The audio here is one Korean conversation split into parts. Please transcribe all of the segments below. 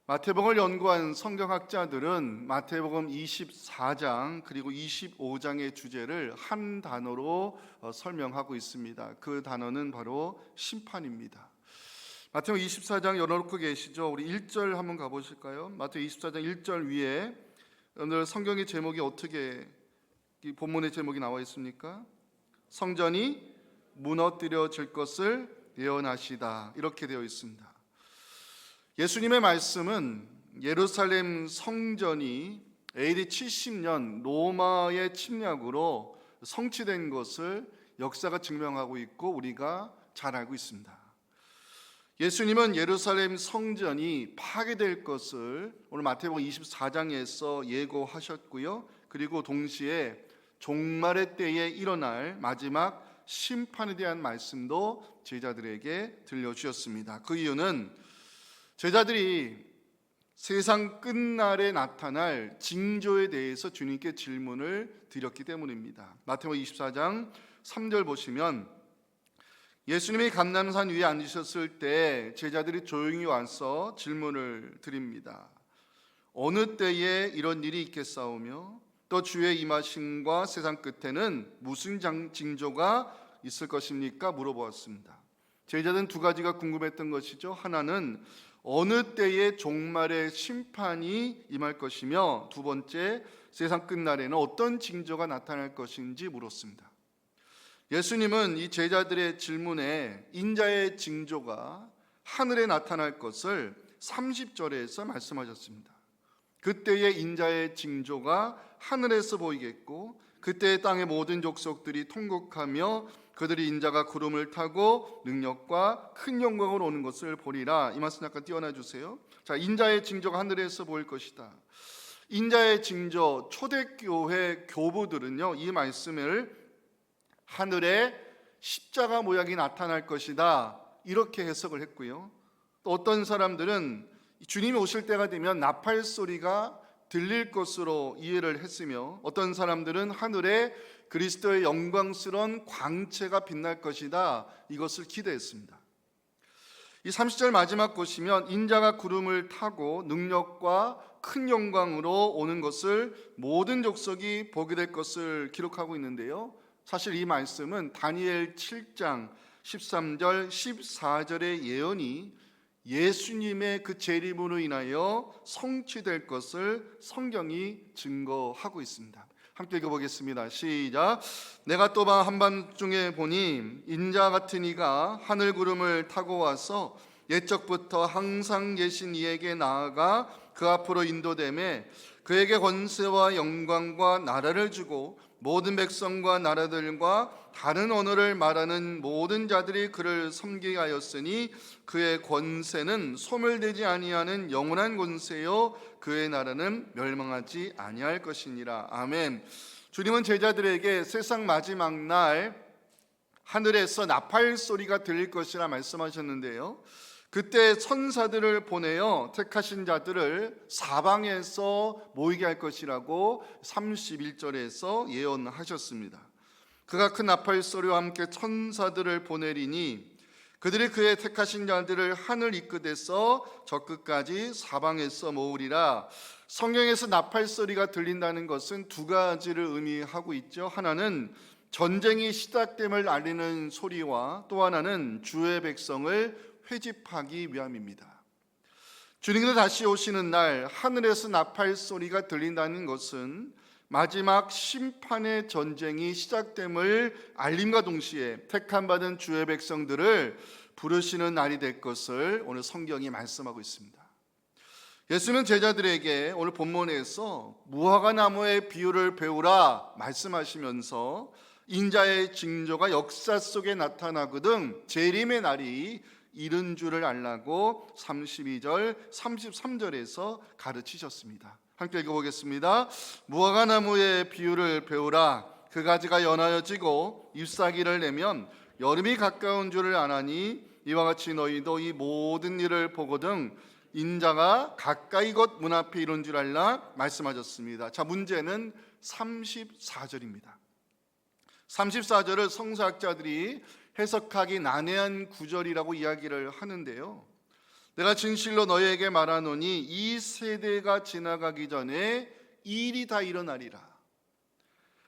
마태복음을 연구한 성경학자들은 마태복음 24장 그리고 25장의 주제를 한 단어로 설명하고 있습니다. 그 단어는 바로 심판입니다. 마태복음 24장 열어놓고 계시죠? 우리 1절 한번 가보실까요? 마태복음 24장 1절 위에 오늘 성경의 제목이 어떻게, 이 본문의 제목이 나와 있습니까? 성전이 무너뜨려질 것을 예언하시다, 이렇게 되어 있습니다. 예수님의 말씀은 예루살렘 성전이 AD 70년 로마의 침략으로 성취된 것을 역사가 증명하고 있고 우리가 잘 알고 있습니다. 예수님은 예루살렘 성전이 파괴될 것을 오늘 마태복음 24장에서 예고하셨고요. 그리고 동시에 종말의 때에 일어날 마지막 심판에 대한 말씀도 제자들에게 들려주셨습니다. 그 이유는 제자들이 세상 끝날에 나타날 징조에 대해서 주님께 질문을 드렸기 때문입니다. 마태복음 24장 3절 보시면 예수님이 감람산 위에 앉으셨을 때 제자들이 조용히 와서 질문을 드립니다. 어느 때에 이런 일이 있겠사오며 또 주의 임하심과 세상 끝에는 무슨 징조가 있을 것입니까? 물어보았습니다. 제자들은 두 가지가 궁금했던 것이죠. 하나는 어느 때에 종말의 심판이 임할 것이며, 두 번째, 세상 끝날에는 어떤 징조가 나타날 것인지 물었습니다. 예수님은 이 제자들의 질문에 인자의 징조가 하늘에 나타날 것을 30절에서 말씀하셨습니다. 그때의 인자의 징조가 하늘에서 보이겠고 그때 땅의 모든 족속들이 통곡하며 그들이 인자가 구름을 타고 능력과 큰 영광으로 오는 것을 보리라. 이 말씀 잠깐 띄워놔 주세요. 자, 인자의 징조가 하늘에서 보일 것이다. 인자의 징조, 초대교회 교부들은요, 이 말씀을 하늘에 십자가 모양이 나타날 것이다, 이렇게 해석을 했고요. 또 어떤 사람들은 주님이 오실 때가 되면 나팔 소리가 들릴 것으로 이해를 했으며, 어떤 사람들은 하늘에 그리스도의 영광스러운 광채가 빛날 것이다, 이것을 기대했습니다. 이 30절 마지막 보시면 인자가 구름을 타고 능력과 큰 영광으로 오는 것을 모든 족속이 보게 될 것을 기록하고 있는데요, 사실 이 말씀은 다니엘 7장 13절 14절의 예언이 예수님의 그 재림으로 인하여 성취될 것을 성경이 증거하고 있습니다. 함께 읽어보겠습니다. 시작. 내가 또 한밤중에 보니 인자 같은 이가 하늘 구름을 타고 와서 옛적부터 항상 계신 이에게 나아가 그 앞으로 인도되매 그에게 권세와 영광과 나라를 주고 모든 백성과 나라들과 다른 언어를 말하는 모든 자들이 그를 섬기게 하였으니 그의 권세는 소멸되지 아니하는 영원한 권세요 그의 나라는 멸망하지 아니할 것이니라. 아멘. 주님은 제자들에게 세상 마지막 날 하늘에서 나팔 소리가 들릴 것이라 말씀하셨는데요, 그때 천사들을 보내어 택하신 자들을 사방에서 모이게 할 것이라고 31절에서 예언하셨습니다. 그가 큰 나팔 소리와 함께 천사들을 보내리니 그들이 그의 택하신 자들을 하늘 이끝에서 저 끝까지 사방에서 모으리라. 성경에서 나팔 소리가 들린다는 것은 두 가지를 의미하고 있죠. 하나는 전쟁이 시작됨을 알리는 소리와 또 하나는 주의 백성을 회집하기 위함입니다. 주님께서 다시 오시는 날 하늘에서 나팔 소리가 들린다는 것은 마지막 심판의 전쟁이 시작됨을 알림과 동시에 택함받은 주의 백성들을 부르시는 날이 될 것을 오늘 성경이 말씀하고 있습니다. 예수는 제자들에게 오늘 본문에서 무화과 나무의 비유를 배우라 말씀하시면서 인자의 징조가 역사 속에 나타나거든 재림의 날이 이른 줄을 알라고 32절 33절에서 가르치셨습니다. 함께 읽어보겠습니다. 무화과 나무의 비유를 배우라. 그 가지가 연하여 지고 잎사귀를 내면 여름이 가까운 줄을 아나니 이와 같이 너희도 이 모든 일을 보거든 인자가 가까이 곧 문 앞에 이른 줄 알라 말씀하셨습니다. 자, 문제는 34절입니다. 34절을 성서학자들이 해석하기 난해한 구절이라고 이야기를 하는데요, 내가 진실로 너희에게 말하노니 이 세대가 지나가기 전에 이 일이 다 일어나리라.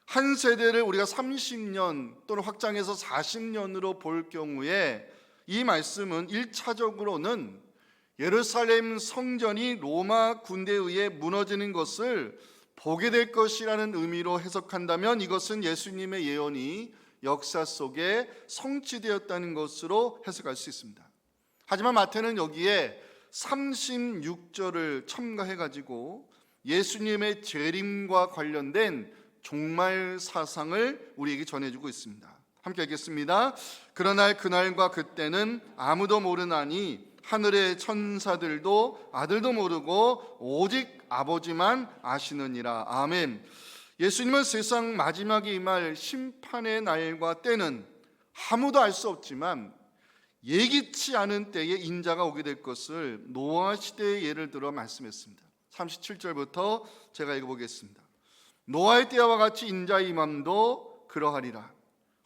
한 세대를 우리가 30년 또는 확장해서 40년으로 볼 경우에 이 말씀은 1차적으로는 예루살렘 성전이 로마 군대에 의해 무너지는 것을 보게 될 것이라는 의미로 해석한다면 이것은 예수님의 예언이 역사 속에 성취되었다는 것으로 해석할 수 있습니다. 하지만 마태는 여기에 36절을 첨가해가지고 예수님의 재림과 관련된 종말 사상을 우리에게 전해주고 있습니다. 함께 읽겠습니다. 그러나 그날과 그때는 아무도 모르나니 하늘의 천사들도 아들도 모르고 오직 아버지만 아시느니라. 아멘. 예수님은 세상 마지막에 임할 심판의 날과 때는 아무도 알 수 없지만 예기치 않은 때에 인자가 오게 될 것을 노아 시대의 예를 들어 말씀했습니다. 37절부터 제가 읽어보겠습니다. 노아의 때와 같이 인자의 임함도 그러하리라.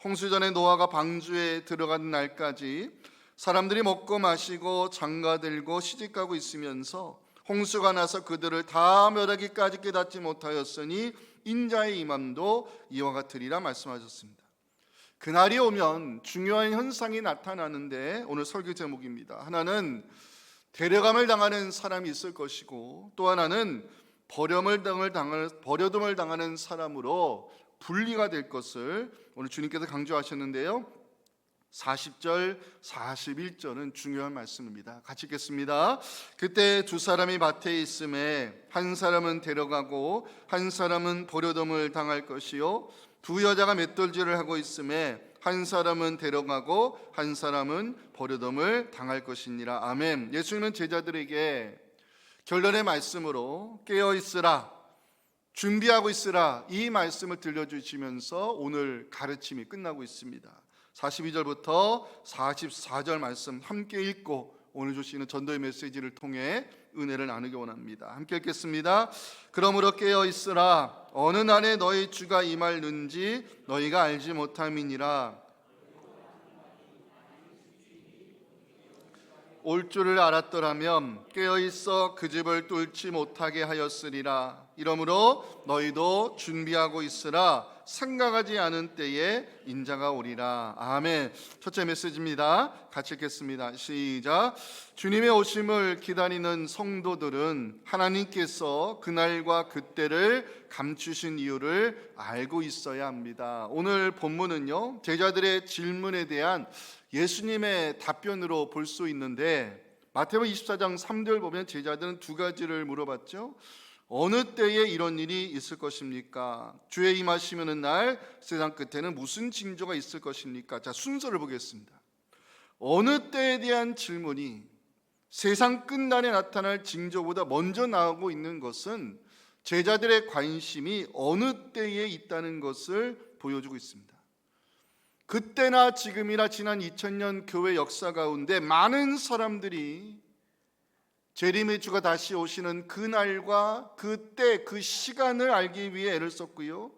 홍수전에 노아가 방주에 들어가는 날까지 사람들이 먹고 마시고 장가들고 시집가고 있으면서 홍수가 나서 그들을 다 멸하기까지 깨닫지 못하였으니 인자의 임함도 이와 같으리라 말씀하셨습니다. 그날이 오면 중요한 현상이 나타나는데 오늘 설교 제목입니다. 하나는 데려감을 당하는 사람이 있을 것이고 또 하나는 버려둠을 당하는 사람으로 분리가 될 것을 오늘 주님께서 강조하셨는데요. 40절, 41절은 중요한 말씀입니다. 같이 읽겠습니다. 그때 두 사람이 밭에 있음에 한 사람은 데려가고 한 사람은 버려둠을 당할 것이요 두 여자가 맷돌질을 하고 있음에 한 사람은 데려가고 한 사람은 버려둠을 당할 것이니라. 아멘. 예수님은 제자들에게 결론의 말씀으로 깨어 있으라, 준비하고 있으라 이 말씀을 들려주시면서 오늘 가르침이 끝나고 있습니다. 42절부터 44절 말씀 함께 읽고 오늘 주시는 전도의 메시지를 통해 은혜를 나누기 원합니다. 함께 읽겠습니다. 그러므로 깨어 있으라. 어느 날에 너희 주가 임할는지 너희가 알지 못함이니라. 올 줄을 알았더라면 깨어 있어 그 집을 뚫지 못하게 하였으리라. 이러므로 너희도 준비하고 있으라. 생각하지 않은 때에 인자가 오리라. 아멘. 첫째 메시지입니다. 같이 읽겠습니다. 시작. 주님의 오심을 기다리는 성도들은 하나님께서 그날과 그때를 감추신 이유를 알고 있어야 합니다. 오늘 본문은요, 제자들의 질문에 대한 예수님의 답변으로 볼 수 있는데 마태복음 24장 3절 보면 제자들은 두 가지를 물어봤죠. 어느 때에 이런 일이 있을 것입니까? 주의 임하시는 날 세상 끝에는 무슨 징조가 있을 것입니까? 자, 순서를 보겠습니다. 어느 때에 대한 질문이 세상 끝날에 나타날 징조보다 먼저 나오고 있는 것은 제자들의 관심이 어느 때에 있다는 것을 보여주고 있습니다. 그때나 지금이나 지난 2000년 교회 역사 가운데 많은 사람들이 재림의 주가 다시 오시는 그날과 그때 그 시간을 알기 위해 애를 썼고요,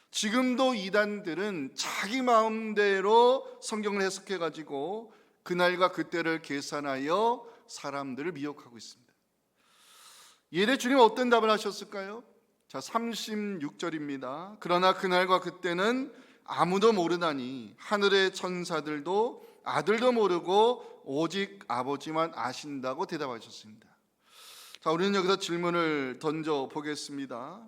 지금도 이단들은 자기 마음대로 성경을 해석해 가지고 그날과 그때를 계산하여 사람들을 미혹하고 있습니다. 이에 주님은 어떤 답을 하셨을까요? 자, 36절입니다. 그러나 그날과 그때는 아무도 모르나니 하늘의 천사들도 아들도 모르고 오직 아버지만 아신다고 대답하셨습니다. 자, 우리는 여기서 질문을 던져 보겠습니다.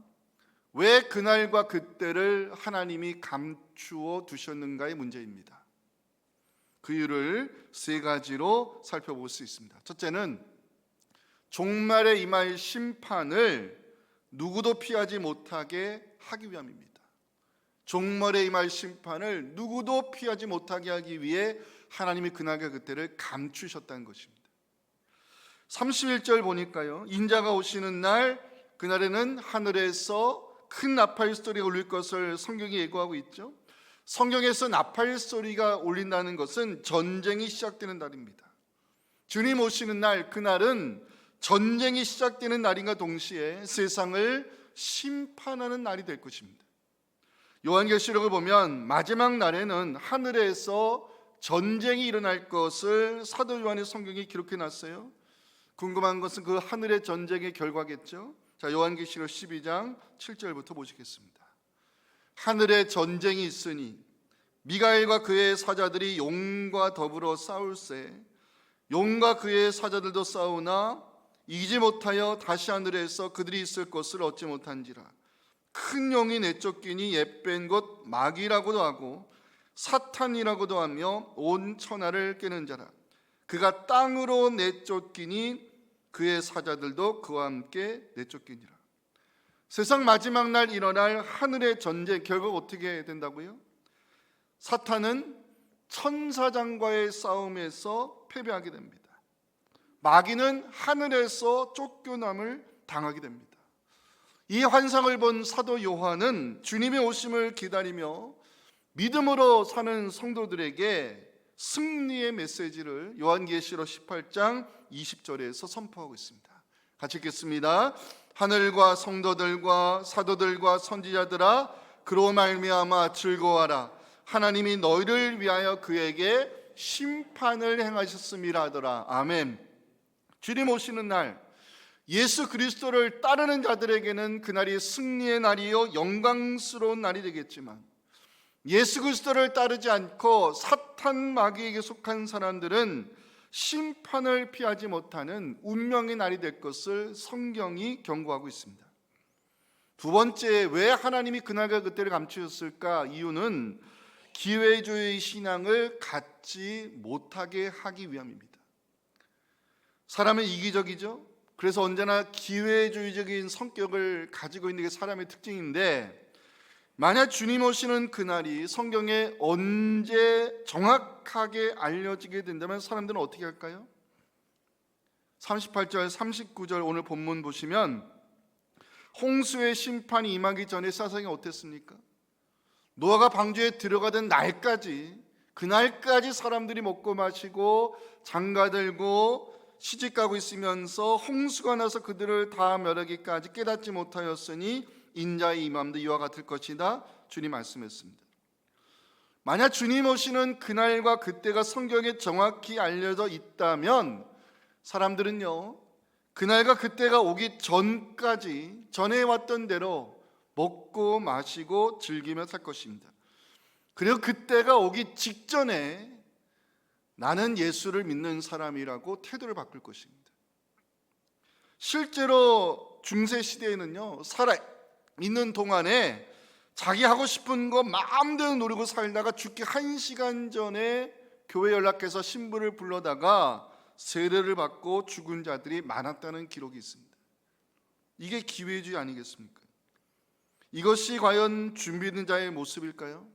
왜 그날과 그때를 하나님이 감추어 두셨는가의 문제입니다. 그 이유를 세 가지로 살펴볼 수 있습니다. 첫째는 종말에 임할 심판을 누구도 피하지 못하게 하기 위함입니다. 종말에 임할 심판을 누구도 피하지 못하게 하기 위해 하나님이 그날과 그때를 감추셨다는 것입니다. 31절 보니까요, 인자가 오시는 날 그날에는 하늘에서 큰 나팔 소리가 울릴 것을 성경이 예고하고 있죠. 성경에서 나팔 소리가 울린다는 것은 전쟁이 시작되는 날입니다. 주님 오시는 날, 그날은 전쟁이 시작되는 날인가 동시에 세상을 심판하는 날이 될 것입니다. 요한계시록을 보면 마지막 날에는 하늘에서 전쟁이 일어날 것을 사도 요한의 성경이 기록해 놨어요. 궁금한 것은 그 하늘의 전쟁의 결과겠죠. 자, 요한계시록 12장 7절부터 보시겠습니다. 하늘의 전쟁이 있으니 미가엘과 그의 사자들이 용과 더불어 싸울세. 용과 그의 사자들도 싸우나 이기지 못하여 다시 하늘에서 그들이 있을 곳을 얻지 못한지라. 큰 용이 내쫓기니 옛뺀 것 마귀라고도 하고 사탄이라고도 하며 온 천하를 깨는 자라. 그가 땅으로 내쫓기니 그의 사자들도 그와 함께 내쫓기니라. 세상 마지막 날 일어날 하늘의 전쟁 결과가 어떻게 된다고요? 사탄은 천사장과의 싸움에서 패배하게 됩니다. 마귀는 하늘에서 쫓겨남을 당하게 됩니다. 이 환상을 본 사도 요한은 주님의 오심을 기다리며 믿음으로 사는 성도들에게 승리의 메시지를 요한계시록 18장 20절에서 선포하고 있습니다. 같이 읽겠습니다. 하늘과 성도들과 사도들과 선지자들아 그로 말미암아 즐거워하라. 하나님이 너희를 위하여 그에게 심판을 행하셨음이라 하더라. 아멘. 주님 오시는 날, 예수 그리스도를 따르는 자들에게는 그날이 승리의 날이요 영광스러운 날이 되겠지만, 예수 그리스도를 따르지 않고 사탄 마귀에게 속한 사람들은 심판을 피하지 못하는 운명의 날이 될 것을 성경이 경고하고 있습니다. 두 번째, 왜 하나님이 그날과 그때를 감추셨을까? 이유는 기회주의 신앙을 갖지 못하게 하기 위함입니다. 사람은 이기적이죠. 그래서 언제나 기회주의적인 성격을 가지고 있는 게 사람의 특징인데, 만약 주님 오시는 그날이 성경에 언제 정확하게 알려지게 된다면 사람들은 어떻게 할까요? 38절 39절 오늘 본문 보시면 홍수의 심판이 임하기 전에 세상이 어땠습니까? 노아가 방주에 들어가던 날까지, 그날까지 사람들이 먹고 마시고 장가들고 시집가고 있으면서 홍수가 나서 그들을 다 멸하기까지 깨닫지 못하였으니 인자의 임함도 이와 같을 것이다. 주님 말씀했습니다. 만약 주님 오시는 그날과 그때가 성경에 정확히 알려져 있다면 사람들은요, 그날과 그때가 오기 전까지 전해왔던 대로 먹고 마시고 즐기며 살 것입니다. 그리고 그때가 오기 직전에 나는 예수를 믿는 사람이라고 태도를 바꿀 것입니다. 실제로 중세 시대에는요, 살아있는 동안에 자기 하고 싶은 거 마음대로 누리고 살다가 죽기 1시간 전에 교회 연락해서 신부를 불러다가 세례를 받고 죽은 자들이 많았다는 기록이 있습니다. 이게 기회주의 아니겠습니까? 이것이 과연 준비된 자의 모습일까요?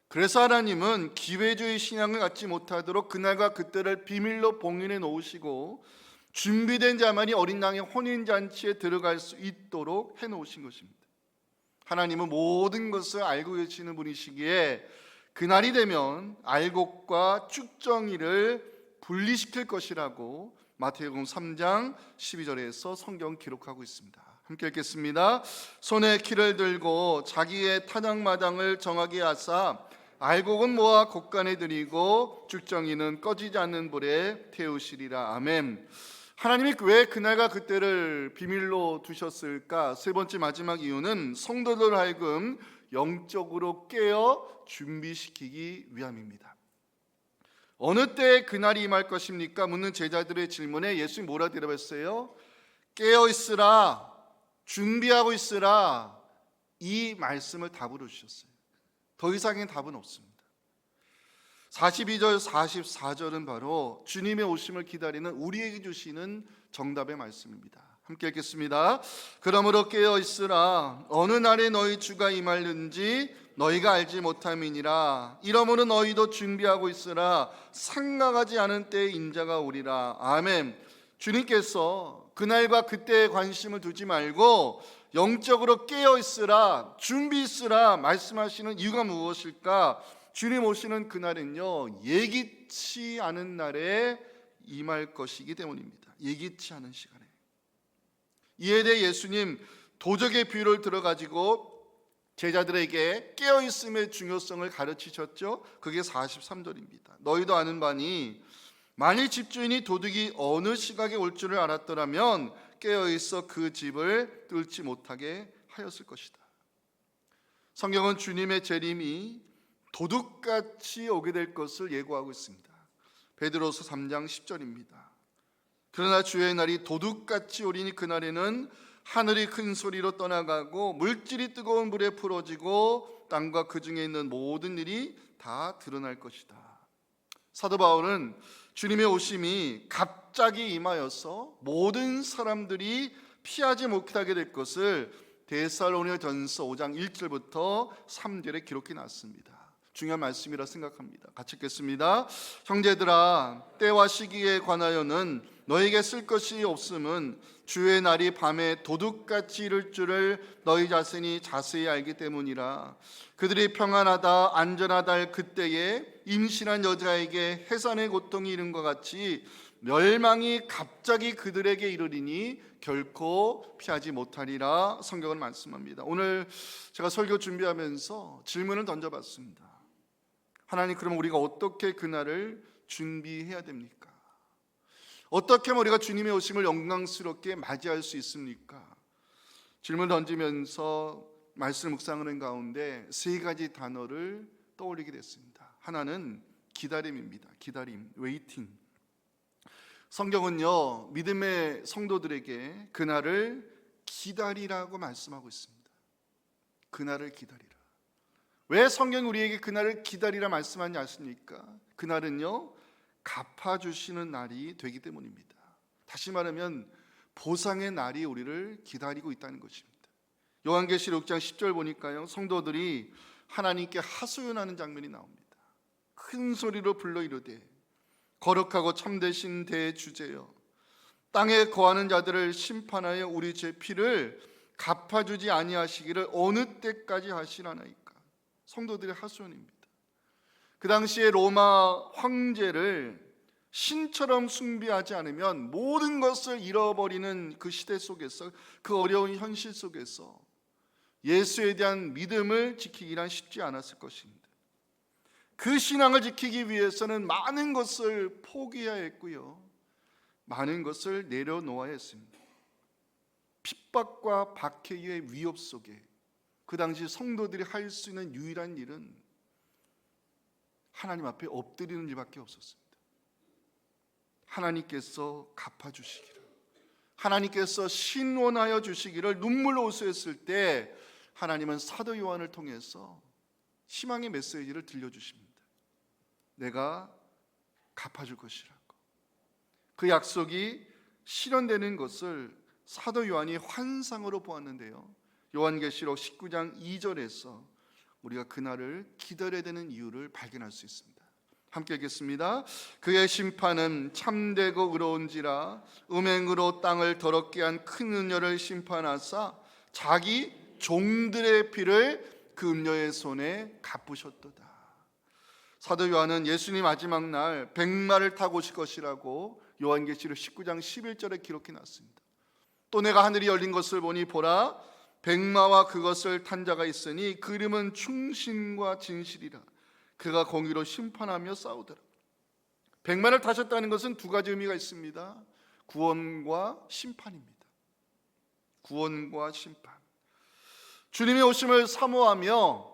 그래서 하나님은 기회주의 신앙을 갖지 못하도록 그날과 그때를 비밀로 봉인해 놓으시고 준비된 자만이 어린 양의 혼인잔치에 들어갈 수 있도록 해놓으신 것입니다. 하나님은 모든 것을 알고 계시는 분이시기에 그날이 되면 알곡과 쭉정이를 분리시킬 것이라고 마태복음 3장 12절에서 성경 기록하고 있습니다. 함께 읽겠습니다. 손에 키를 들고 자기의 타작마당을 정하게 하사 알곡은 모아 곳간에 들이고 쭉정이는 꺼지지 않는 불에 태우시리라. 아멘. 하나님이 왜 그날과 그때를 비밀로 두셨을까? 세 번째 마지막 이유는 성도들 하여금 영적으로 깨어 준비시키기 위함입니다. 어느 때에 그날이 임할 것입니까? 묻는 제자들의 질문에 예수님이 뭐라 대답했어요? 깨어 있으라, 준비하고 있으라. 이 말씀을 답으로 주셨어요. 더 이상의 답은 없습니다. 42절 44절은 바로 주님의 오심을 기다리는 우리에게 주시는 정답의 말씀입니다. 함께 읽겠습니다. 그러므로 깨어 있으라. 어느 날에 너희 주가 임하는지 너희가 알지 못함이니라. 이러므로 너희도 준비하고 있으라. 상각하지 않은 때에 인자가 오리라. 아멘. 주님께서 그날과 그때에 관심을 두지 말고 영적으로 깨어 있으라, 준비 있으라 말씀하시는 이유가 무엇일까? 주님 오시는 그날은요, 예기치 않은 날에 임할 것이기 때문입니다. 예기치 않은 시간에. 이에 대해 예수님 도적의 비유를 들어가지고 제자들에게 깨어있음의 중요성을 가르치셨죠. 그게 43절입니다. 너희도 아는 바니 만일 집주인이 도둑이 어느 시각에 올 줄을 알았더라면 깨어있어 그 집을 뚫지 못하게 하였을 것이다. 성경은 주님의 재림이 도둑같이 오게 될 것을 예고하고 있습니다. 베드로서 3장 10절입니다. 그러나 주의 날이 도둑같이 오리니 그날에는 하늘이 큰 소리로 떠나가고 물질이 뜨거운 불에 풀어지고 땅과 그 중에 있는 모든 일이 다 드러날 것이다. 사도 바울은 주님의 오심이 갑자기 임하여서 모든 사람들이 피하지 못하게 될 것을 데살로니가전서 5장 1절부터 3절에 기록해 놨습니다. 중요한 말씀이라 생각합니다. 같이 읽겠습니다. 형제들아, 때와 시기에 관하여는 너에게 쓸 것이 없음은 주의 날이 밤에 도둑같이 이를 줄을 너희 자신이 자세히 알기 때문이라. 그들이 평안하다 안전하다 할 그때에 임신한 여자에게 해산의 고통이 이른 것 같이 멸망이 갑자기 그들에게 이르리니 결코 피하지 못하리라. 성경은 말씀합니다. 오늘 제가 설교 준비하면서 질문을 던져봤습니다. 하나님, 그럼 우리가 어떻게 그날을 준비해야 됩니까? 어떻게 하면 우리가 주님의 오심을 영광스럽게 맞이할 수 있습니까? 질문을 던지면서 말씀을 묵상하는 가운데 세 가지 단어를 떠올리게 됐습니다. 하나는 기다림입니다. 기다림, 웨이팅. 성경은요, 믿음의 성도들에게 그날을 기다리라고 말씀하고 있습니다. 그날을 기다리라. 왜 성경이 우리에게 그날을 기다리라 말씀하는지 아십니까? 그날은요, 갚아주시는 날이 되기 때문입니다. 다시 말하면 보상의 날이 우리를 기다리고 있다는 것입니다. 요한계시록 6장 10절 보니까요, 성도들이 하나님께 하소연하는 장면이 나옵니다. 큰 소리로 불러 이르되 거룩하고 참되신 대주제여, 땅에 거하는 자들을 심판하여 우리 죄 피를 갚아주지 아니하시기를 어느 때까지 하시라나이까. 성도들의 하소연입니다. 그 당시에 로마 황제를 신처럼 숭배하지 않으면 모든 것을 잃어버리는 그 시대 속에서, 그 어려운 현실 속에서 예수에 대한 믿음을 지키기란 쉽지 않았을 것입니다. 그 신앙을 지키기 위해서는 많은 것을 포기해야 했고요, 많은 것을 내려놓아야 했습니다. 핍박과 박해의 위협 속에 그 당시 성도들이 할 수 있는 유일한 일은 하나님 앞에 엎드리는 일밖에 없었습니다. 하나님께서 갚아주시기를, 하나님께서 신원하여 주시기를 눈물로 호소했을 때 하나님은 사도 요한을 통해서 희망의 메시지를 들려주십니다. 내가 갚아줄 것이라고. 그 약속이 실현되는 것을 사도 요한이 환상으로 보았는데요, 요한계시록 19장 2절에서 우리가 그날을 기다려야 되는 이유를 발견할 수 있습니다. 함께 읽겠습니다. 그의 심판은 참되고 의로운지라 음행으로 땅을 더럽게 한 큰 음녀를 심판하사 자기 종들의 피를 그 음녀의 손에 갚으셨도다. 사도 요한은 예수님 마지막 날 백마를 타고 오실 것이라고 요한계시록 19장 11절에 기록해 놨습니다. 또 내가 하늘이 열린 것을 보니 보라, 백마와 그것을 탄 자가 있으니 그 이름은 충신과 진실이라. 그가 공의로 심판하며 싸우더라. 백마를 타셨다는 것은 두 가지 의미가 있습니다. 구원과 심판입니다. 구원과 심판. 주님의 오심을 사모하며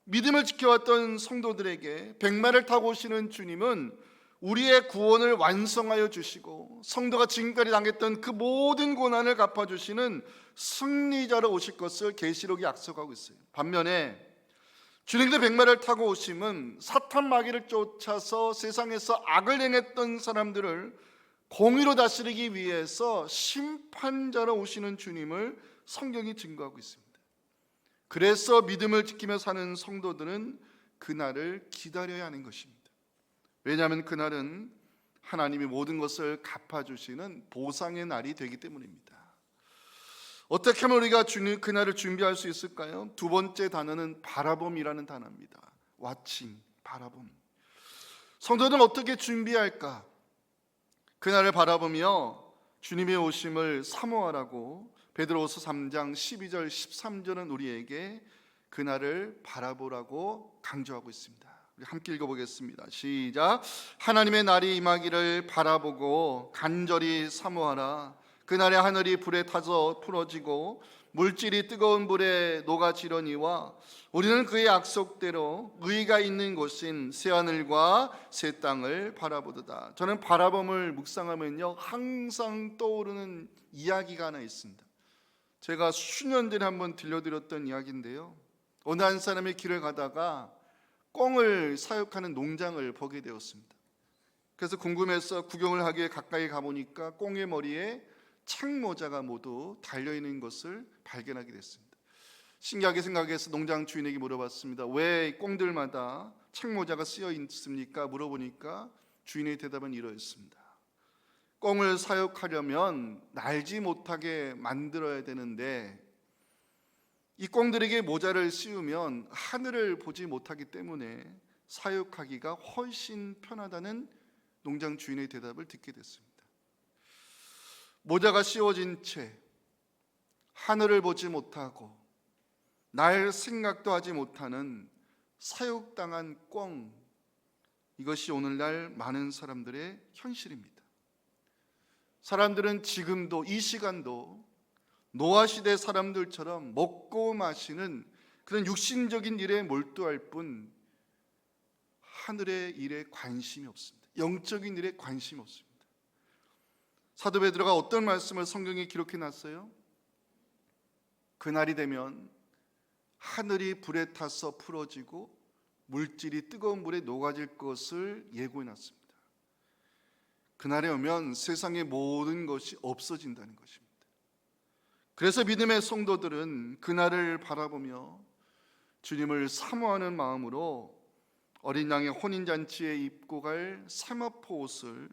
믿음을 지켜왔던 성도들에게 백마를 타고 오시는 주님은 우리의 구원을 완성하여 주시고 성도가 지금까지 당했던 그 모든 고난을 갚아주시는 승리자로 오실 것을 계시록이 약속하고 있어요. 반면에 주님의 백마를 타고 오심은 사탄 마귀를 쫓아서 세상에서 악을 행했던 사람들을 공의로 다스리기 위해서 심판자로 오시는 주님을 성경이 증거하고 있습니다. 그래서 믿음을 지키며 사는 성도들은 그날을 기다려야 하는 것입니다. 왜냐하면 그날은 하나님이 모든 것을 갚아주시는 보상의 날이 되기 때문입니다. 어떻게 하면 우리가 그날을 준비할 수 있을까요? 두 번째 단어는 바라봄이라는 단어입니다. watching, 바라봄. 성도들은 어떻게 준비할까? 그날을 바라보며 주님의 오심을 사모하라고 베드로서 3장 12절 13절은 우리에게 그날을 바라보라고 강조하고 있습니다. 우리 함께 읽어보겠습니다. 시작. 하나님의 날이 임하기를 바라보고 간절히 사모하라. 그날에 하늘이 불에 타서 풀어지고 물질이 뜨거운 불에 녹아지려니와 우리는 그의 약속대로 의가 있는 곳인 새하늘과 새 땅을 바라보도다. 저는 바라봄을 묵상하면요 항상 떠오르는 이야기가 하나 있습니다. 제가 수년 전에 한번 들려드렸던 이야기인데요, 어느 한 사람이 길을 가다가 꿩을 사육하는 농장을 보게 되었습니다. 그래서 궁금해서 구경을 하기에 가까이 가보니까 꿩의 머리에 창모자가 모두 달려있는 것을 발견하게 됐습니다. 신기하게 생각해서 농장 주인에게 물어봤습니다. 왜 꿩들마다 창모자가 쓰여 있습니까? 물어보니까 주인의 대답은 이러했습니다. 꿩을 사육하려면 날지 못하게 만들어야 되는데 이 꿩들에게 모자를 씌우면 하늘을 보지 못하기 때문에 사육하기가 훨씬 편하다는 농장 주인의 대답을 듣게 됐습니다. 모자가 씌워진 채 하늘을 보지 못하고 날 생각도 하지 못하는 사육당한 꿩, 이것이 오늘날 많은 사람들의 현실입니다. 사람들은 지금도 이 시간도 노아시대 사람들처럼 먹고 마시는 그런 육신적인 일에 몰두할 뿐 하늘의 일에 관심이 없습니다. 영적인 일에 관심이 없습니다. 사도 베드로가 어떤 말씀을 성경에 기록해 놨어요? 그날이 되면 하늘이 불에 타서 풀어지고 물질이 뜨거운 물에 녹아질 것을 예고해 놨습니다. 그날에 오면 세상의 모든 것이 없어진다는 것입니다. 그래서 믿음의 성도들은 그날을 바라보며 주님을 사모하는 마음으로 어린 양의 혼인잔치에 입고 갈 세마포 옷을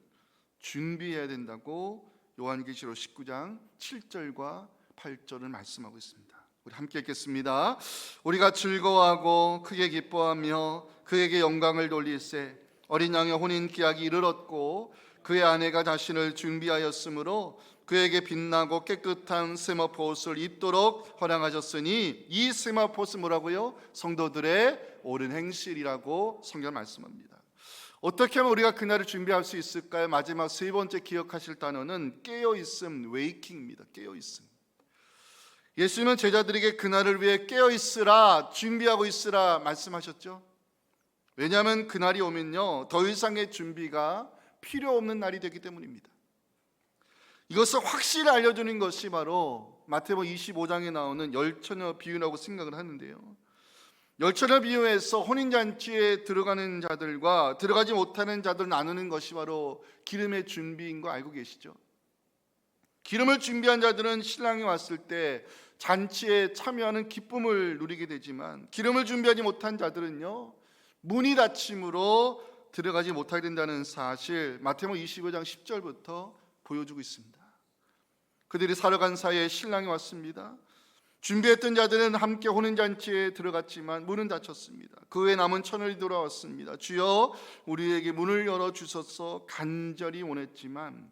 준비해야 된다고 요한계시록 19장 7절과 8절을 말씀하고 있습니다. 우리 함께 읽겠습니다. 우리가 즐거워하고 크게 기뻐하며 그에게 영광을 돌릴세. 어린 양의 혼인 기약이 이르렀고 그의 아내가 자신을 준비하였으므로 그에게 빛나고 깨끗한 세마포 옷을 입도록 허락하셨으니 이 세마포 옷은 뭐라고요? 성도들의 옳은 행실이라고 성경 말씀합니다. 어떻게 하면 우리가 그날을 준비할 수 있을까요? 마지막 세 번째 기억하실 단어는 깨어있음, 웨이킹입니다. 깨어있음. 예수님은 제자들에게 그날을 위해 깨어있으라, 준비하고 있으라 말씀하셨죠. 왜냐하면 그날이 오면요 더 이상의 준비가 필요 없는 날이 되기 때문입니다. 이것을 확실히 알려주는 것이 바로 마태복음 25장에 나오는 열처녀 비유라고 생각을 하는데요, 열처녀 비유에서 혼인잔치에 들어가는 자들과 들어가지 못하는 자들을 나누는 것이 바로 기름의 준비인 거 알고 계시죠? 기름을 준비한 자들은 신랑이 왔을 때 잔치에 참여하는 기쁨을 누리게 되지만, 기름을 준비하지 못한 자들은요 문이 닫힘으로 들어가지 못하게 된다는 사실 마태복음 25장 10절부터 보여주고 있습니다. 그들이 살아간 사이에 신랑이 왔습니다. 준비했던 자들은 함께 혼인잔치에 들어갔지만 문은 닫혔습니다. 그 후에 남은 처녀들이 돌아왔습니다. 주여 우리에게 문을 열어주소서 간절히 원했지만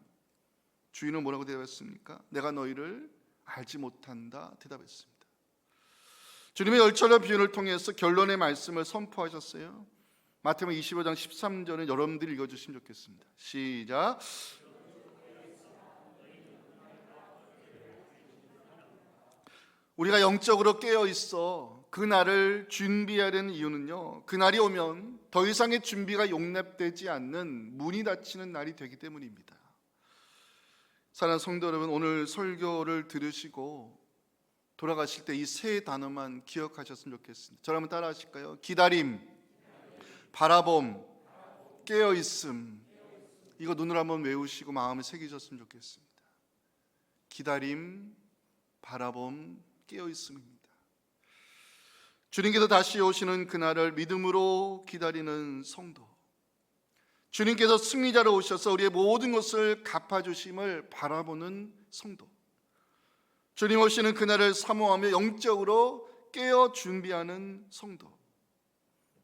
주인은 뭐라고 대답했습니까? 내가 너희를 알지 못한다 대답했습니다. 주님의 열처녀 비유를 통해서 결론의 말씀을 선포하셨어요. 마태복음 25장 13절은 여러분들이 읽어주시면 좋겠습니다. 시작. 우리가 영적으로 깨어있어 그날을 준비해야 되는 이유는요, 그날이 오면 더 이상의 준비가 용납되지 않는 문이 닫히는 날이 되기 때문입니다. 사랑하는 성도 여러분, 오늘 설교를 들으시고 돌아가실 때 이 세 단어만 기억하셨으면 좋겠습니다. 저를 한번 따라 하실까요? 기다림, 바라봄, 깨어있음. 이거 눈으로 한번 외우시고 마음에 새기셨으면 좋겠습니다. 기다림, 바라봄, 깨어있음입니다. 주님께서 다시 오시는 그날을 믿음으로 기다리는 성도, 주님께서 승리자로 오셔서 우리의 모든 것을 갚아주심을 바라보는 성도, 주님 오시는 그날을 사모하며 영적으로 깨어 준비하는 성도,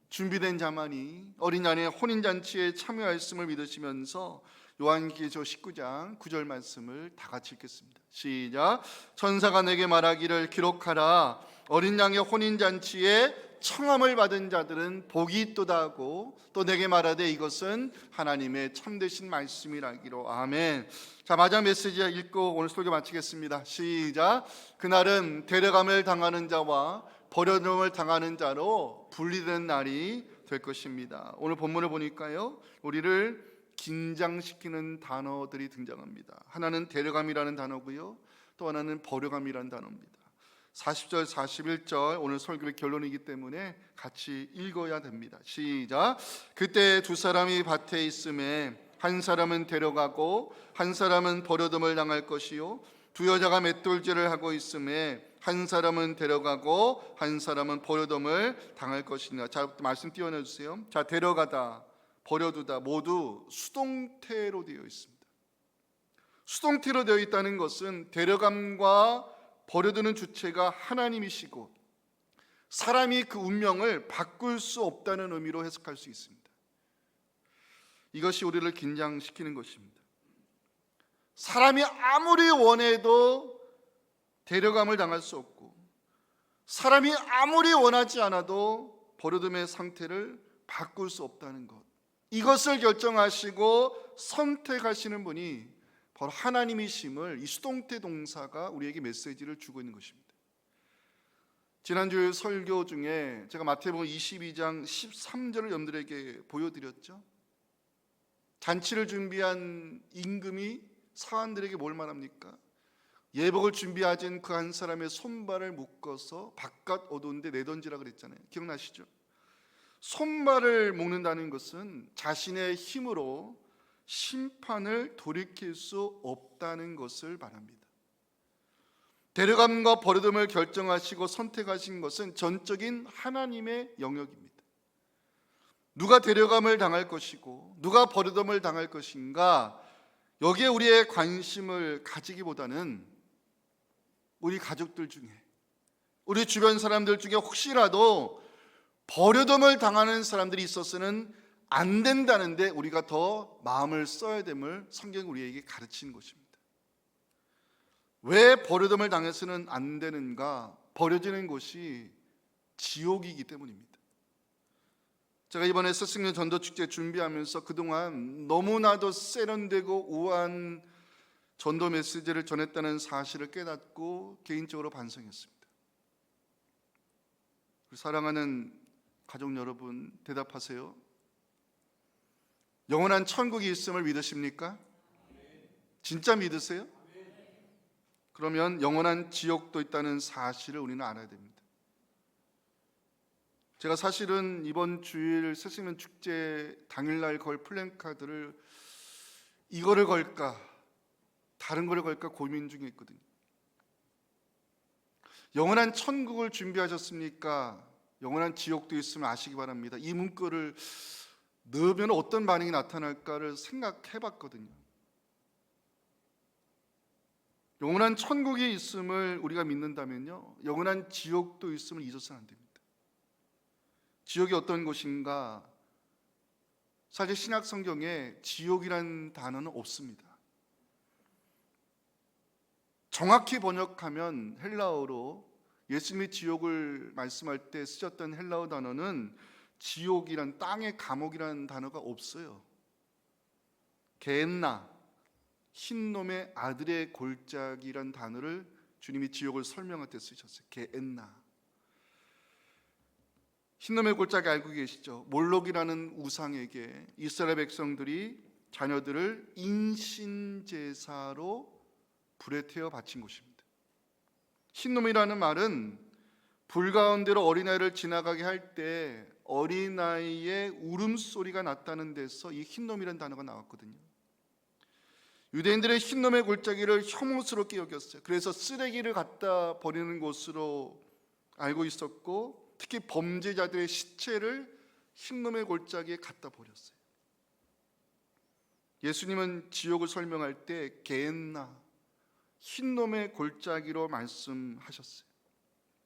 준비된 자만이 어린 양의 혼인잔치에 참여하였음을 믿으시면서 요한계시록 19장 9절 말씀을 다 같이 읽겠습니다. 시작. 천사가 내게 말하기를 기록하라. 어린 양의 혼인잔치에 청함을 받은 자들은 복이 있도다 하고 또 내게 말하되 이것은 하나님의 참되신 말씀이라기로. 아멘. 자, 마지막 메시지 읽고 오늘 설교 마치겠습니다. 시작. 그날은 데려감을 당하는 자와 버려둠을 당하는 자로 분리되는 날이 될 것입니다. 오늘 본문을 보니까요, 우리를 긴장시키는 단어들이 등장합니다. 하나는 데려감이라는 단어고요, 또 하나는 버려감이라는 단어입니다. 40절 41절 오늘 설교의 결론이기 때문에 같이 읽어야 됩니다. 시작. 그때 두 사람이 밭에 있음에 한 사람은 데려가고 한 사람은 버려둠을 당할 것이요 두 여자가 맷돌질을 하고 있음에 한 사람은 데려가고 한 사람은 버려둠을 당할 것이니라. 자, 말씀 띄워내 주세요. 자, 데려가다, 버려두다 모두 수동태로 되어 있습니다. 수동태로 되어 있다는 것은 데려감과 버려두는 주체가 하나님이시고 사람이 그 운명을 바꿀 수 없다는 의미로 해석할 수 있습니다. 이것이 우리를 긴장시키는 것입니다. 사람이 아무리 원해도 데려감을 당할 수 없고 사람이 아무리 원하지 않아도 버려둠의 상태를 바꿀 수 없다는 것, 이것을 결정하시고 선택하시는 분이 바로 하나님이심을 이 수동태 동사가 우리에게 메시지를 주고 있는 것입니다. 지난주 설교 중에 제가 마태복음 22장 13절을 여러분들에게 보여드렸죠. 잔치를 준비한 임금이 사환들에게 뭘 말합니까? 예복을 준비하진 그 한 사람의 손발을 묶어서 바깥 어두운 데 내던지라 그랬잖아요. 기억나시죠? 손발을 묶는다는 것은 자신의 힘으로 심판을 돌이킬 수 없다는 것을 말합니다. 데려감과 버려둠을 결정하시고 선택하신 것은 전적인 하나님의 영역입니다. 누가 데려감을 당할 것이고 누가 버려둠을 당할 것인가, 여기에 우리의 관심을 가지기보다는 우리 가족들 중에, 우리 주변 사람들 중에 혹시라도 버려둠을 당하는 사람들이 있어서는 안 된다는데 우리가 더 마음을 써야 됨을 성경이 우리에게 가르치는 것입니다. 왜 버려둠을 당해서는 안 되는가? 버려지는 곳이 지옥이기 때문입니다. 제가 이번에 스승년 전도축제 준비하면서 그동안 너무나도 세련되고 우아한 전도 메시지를 전했다는 사실을 깨닫고 개인적으로 반성했습니다. 사랑하는 가족 여러분, 대답하세요. 영원한 천국이 있음을 믿으십니까? 진짜 믿으세요? 그러면 영원한 지옥도 있다는 사실을 우리는 알아야 됩니다. 제가 사실은 이번 주일 새신년 축제 당일날 걸 플랜카드를 이거를 걸까 다른 거를 걸까 고민 중에 있거든요. 영원한 천국을 준비하셨습니까? 영원한 지옥도 있으면 아시기 바랍니다. 이 문구를 넣으면 어떤 반응이 나타날까를 생각해 봤거든요. 영원한 천국이 있음을 우리가 믿는다면요, 영원한 지옥도 있음을 잊어서는 안 됩니다. 지옥이 어떤 곳인가? 사실 신약 성경에 지옥이라는 단어는 없습니다. 정확히 번역하면 헬라어로 예수님이 지옥을 말씀할 때 쓰셨던 헬라어 단어는 지옥이란, 땅의 감옥이라는 단어가 없어요. 게엔나, 흰놈의 아들의 골짜기란 단어를 주님이 지옥을 설명할 때 쓰셨어요. 게엔나. 흰놈의 골짜기 알고 계시죠? 몰록이라는 우상에게 이스라엘 백성들이 자녀들을 인신제사로 불에 태워 바친 곳입니다. 흰놈이라는 말은 불 가운데로 어린아이를 지나가게 할 때 어린아이의 울음소리가 났다는 데서 이 흰놈이라는 단어가 나왔거든요. 유대인들의 흰놈의 골짜기를 혐오스럽게 여겼어요. 그래서 쓰레기를 갖다 버리는 곳으로 알고 있었고, 특히 범죄자들의 시체를 흰놈의 골짜기에 갖다 버렸어요. 예수님은 지옥을 설명할 때 게엔나, 흰놈의 골짜기로 말씀하셨어요.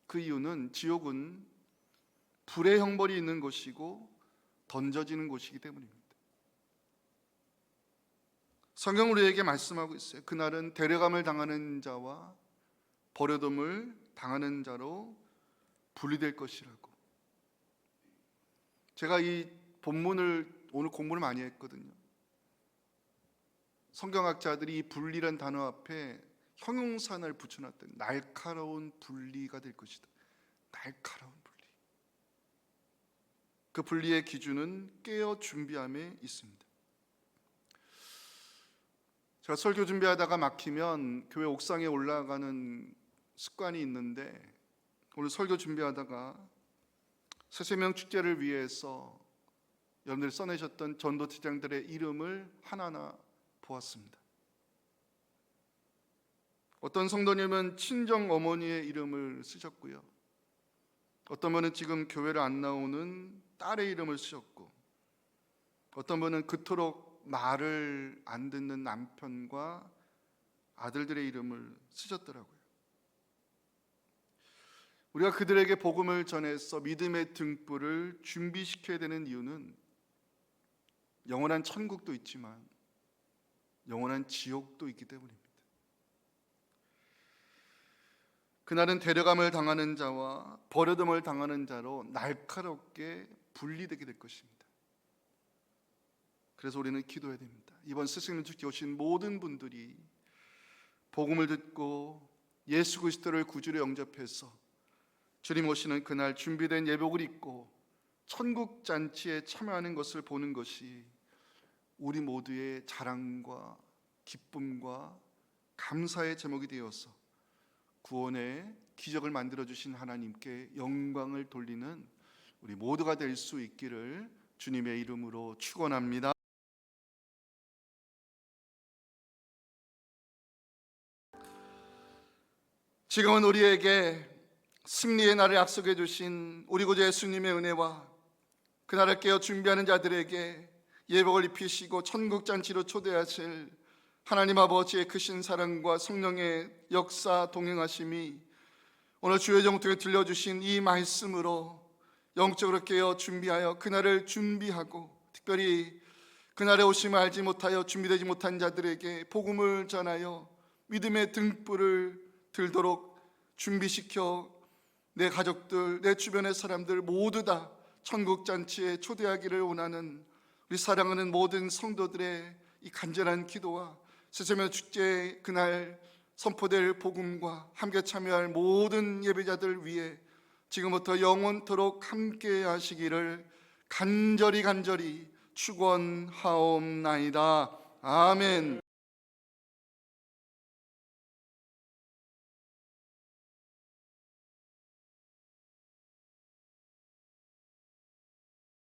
그 이유는 지옥은 불의 형벌이 있는 곳이고 던져지는 곳이기 때문입니다. 성경 우리에게 말씀하고 있어요. 그날은 데려감을 당하는 자와 버려둠을 당하는 자로 분리될 것이라고. 제가 이 본문을 오늘 공부를 많이 했거든요. 성경학자들이 이 분리란 단어 앞에 형용사를 붙여놨던 날카로운 분리가 될 것이다. 날카로운 분리. 그 분리의 기준은 깨어 준비함에 있습니다. 제가 설교 준비하다가 막히면 교회 옥상에 올라가는 습관이 있는데, 오늘 설교 준비하다가 새세명 축제를 위해서 여러분들이 써내셨던 전도팀장들의 이름을 하나하나 보았습니다. 어떤 성도님은 친정 어머니의 이름을 쓰셨고요, 어떤 분은 지금 교회를 안 나오는 딸의 이름을 쓰셨고, 어떤 분은 그토록 말을 안 듣는 남편과 아들들의 이름을 쓰셨더라고요. 우리가 그들에게 복음을 전해서 믿음의 등불을 준비시켜야 되는 이유는 영원한 천국도 있지만 영원한 지옥도 있기 때문입니다. 그날은 데려감을 당하는 자와 버려둠을 당하는 자로 날카롭게 분리되게 될 것입니다. 그래서 우리는 기도해야 됩니다. 이번 스승님 축제 오신 모든 분들이 복음을 듣고 예수 그리스도를 구주로 영접해서 주님 오시는 그날 준비된 예복을 입고 천국 잔치에 참여하는 것을 보는 것이 우리 모두의 자랑과 기쁨과 감사의 제목이 되어서 구원의 기적을 만들어주신 하나님께 영광을 돌리는 우리 모두가 될 수 있기를 주님의 이름으로 축원합니다. 지금은 우리에게 승리의 날을 약속해 주신 우리 구주 예수님의 은혜와 그날을 깨어 준비하는 자들에게 예복을 입히시고 천국잔치로 초대하실 하나님 아버지의 크신 사랑과 성령의 역사 동행하심이 오늘 주의 정통에 들려주신 이 말씀으로 영적으로 깨어 준비하여 그날을 준비하고, 특별히 그날에 오심을 알지 못하여 준비되지 못한 자들에게 복음을 전하여 믿음의 등불을 들도록 준비시켜 내 가족들, 내 주변의 사람들 모두 다 천국잔치에 초대하기를 원하는 우리 사랑하는 모든 성도들의 이 간절한 기도와 새세명 축제 그날 선포될 복음과 함께 참여할 모든 예배자들 위해 지금부터 영원토록 함께 하시기를 간절히 축원하옵나이다. 아멘.